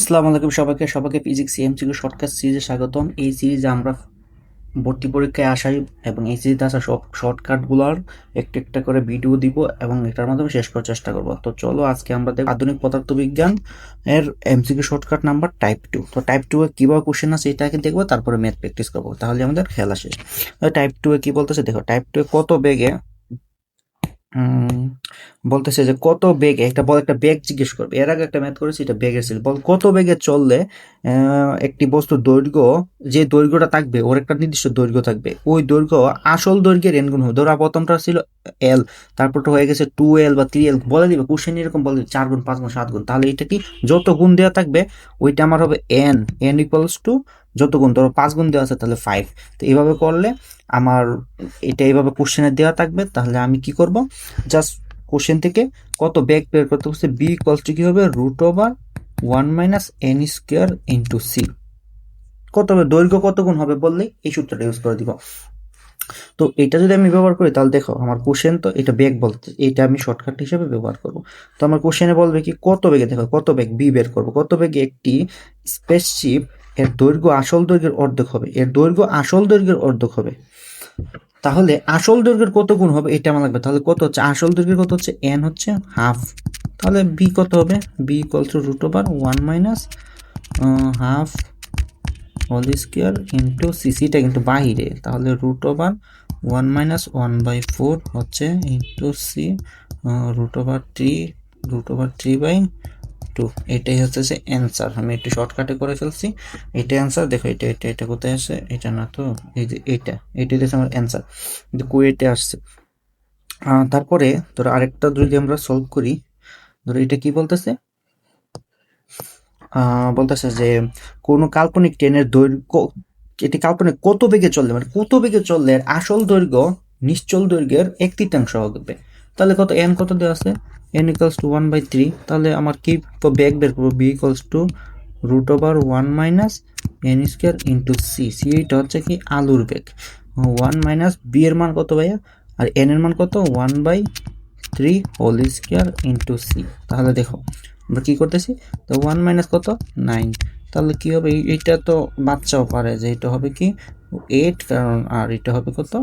আসসালামু আলাইকুম সবাইকে ফিজিক্স এমসিকিউ শর্টকাট সিরিজে স্বাগতম। এই সিরিজে আমরা ভর্তি পরীক্ষায় আসাই এবং এই সিরিজে আসা সব শর্টকাটগুলোর একটা একটা করে ভিডিও দিব এবং এটার মাধ্যমে শেষ করার চেষ্টা করব। তো চলো আজকে আমরা দেখব আধুনিক পদার্থবিজ্ঞান এর এমসিকিউ শর্টকাট নাম্বার টাইপ 2। তো টাইপ 2 এ কিভাবে কোশ্চেন আছে এটাকে দেখবো, তারপরে ম্যাথ প্র্যাকটিস করবো, তাহলে আমাদের খেলা শেষ। টাইপ 2 এ কি বলতেছে দেখো, টাইপ 2 এ কত বেগে উম, বলতেছে যে কত বেগে একটা বল, একটা বেগ জিজ্ঞেস করবে। এর আগে একটা ম্যাথ করেছি, এটা বেগের ছিল। বল কত বেগে চললে একটি বস্তুর দৈর্ঘ্য, যে দৈর্ঘ্যটা থাকবে ওর একটা নির্দিষ্ট দৈর্ঘ্য থাকবে, ওই দৈর্ঘ্য আসল দৈর্ঘ্যের এন গুণ হবে। ধরো প্রথমটা ছিল এল, তারপরটা হয়ে গেছে 2L বা 3L, বলে দিবে কোশ্চেন এরকম বলে দিবে 4 গুণ 5 গুণ 7 গুণ। তাহলে এটা কি, যত গুণ দেওয়া থাকবে ওইটা আমার হবে এন, এন ইকুয়ালস টু যত গুণ। ধরো 5 গুণ দেওয়া আছে তাহলে 5। তো এইভাবে করলে আমার এটা এইভাবে কোশ্চেনে দেওয়া থাকবে। তাহলে আমি কি করব, জাস্ট কোশ্চেন থেকে কত বেগ বের করতে বলছে, বি ইকুয়ালস টু কি হবে, √1 - n² * c। কত হবে, দৈর্ঘ্য কত গুণ হবে বললেই এই সূত্রটা ইউজ করে দিব। তো এটা যদি আমি ব্যবহার করি তাহলে দেখো আমার কোশ্চেন তো এটা বেগ বলতে, এটা আমি শর্টকাট হিসেবে ব্যবহার করব। তো আমার কোশ্চেনে বলবে কি কত বেগে, দেখো কত বেগ বি বের করব, কত বেগে একটি স্পেসশিপ এর দৈর্ঘ্য আসল দৈর্ঘ্যের অর্ধেক হবে, এর দৈর্ঘ্য আসল দৈর্ঘ্যের অর্ধেক হবে। তাহলে আসল দৈর্ঘ্যের কত গুণ হবে এটা আমার লাগবে। তাহলে কত হচ্ছে আসল দৈর্ঘ্যের, কত হচ্ছে এন হচ্ছে হাফ। তাহলে বি কত হবে, বি ইকুয়াল টু √1 - ½ ইন্টু সিসিটা কিন্তু বাহিরে, তাহলে √1 - 1/4 হচ্ছে ইন্টু সি √3/2। এটাই হচ্ছে যে অ্যান্সার। আমি একটু শর্টকাটে করে ফেলছি, এটা অ্যান্সার। দেখো এটা এটা এটা কোথায় আসে, এটা না তো, এই যে এটাই হচ্ছে আমার অ্যান্সার, কিন্তু কুয়েটে আসছে। তারপরে ধরো আরেকটা যদি আমরা সলভ করি, ধরো এটা কি বলতেছে, বলতেছে যে কোনো কাল্পনিক ট্রেনের দৈর্ঘ্য, এটি কাল্পনিক কত বেগে চললে, মানে কত বেগে চললে এর আসল দৈর্ঘ্য নিশ্চল দৈর্ঘ্যের 1/3 হবে। তাহলে কত, এন কত দেওয়া আছে, এন ইকুয়ালস টু 1/3। তাহলে আমার কি বেগ বের করবো, B equals to √1 - n² * c। এটা হচ্ছে কি আলুর বেগ, 1 - বি এর মান কত ভাইয়া, আর এন এর মান কত, 1/3 হোল স্কোয়ার * c। তাহলে দেখো আমরা কি করতেছি, তো 1 - কত, 9। তাহলে কি হবে, এইটা তো বাচ্চাও পারে যে এটা হবে কি 8, কারণ আর এটা হবে কত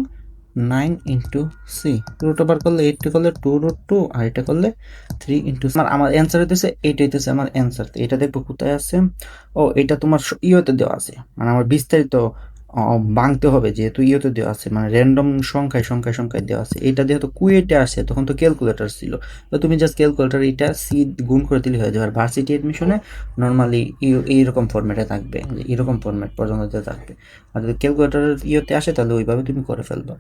9 * c। √ওভার করলে 8 করলে 2√2, আর এটা করলে 3 * আমার অ্যান্সার হইতেছে এইটা, হইতেছে আমার অ্যান্সার। এটা দেখবো কোথায় আছে, ও এটা তোমার ইয়েতে দেওয়া আছে, মানে আমার বিস্তারিত ভাঙতে হবে, যেহেতু ইয়েতে দেওয়া আছে, মানে র্যান্ডম সংখ্যায় দেওয়া আছে। এটা যেহেতু কুয়েটে আসে, তখন তো ক্যালকুলেটর ছিল, তো তুমি জাস্ট ক্যালকুলেটর এটা সি গুণ করে দিলে হয়ে যাবে। আর ভার্সিটি এডমিশনে নর্মালি এইরকম ফরম্যাটে থাকবে, যে এরকম ফরম্যাট পর্যন্ত থাকবে। আর যদি ক্যালকুলেটরের ইয়েতে আসে তাহলে ওইভাবে তুমি করে ফেলবে।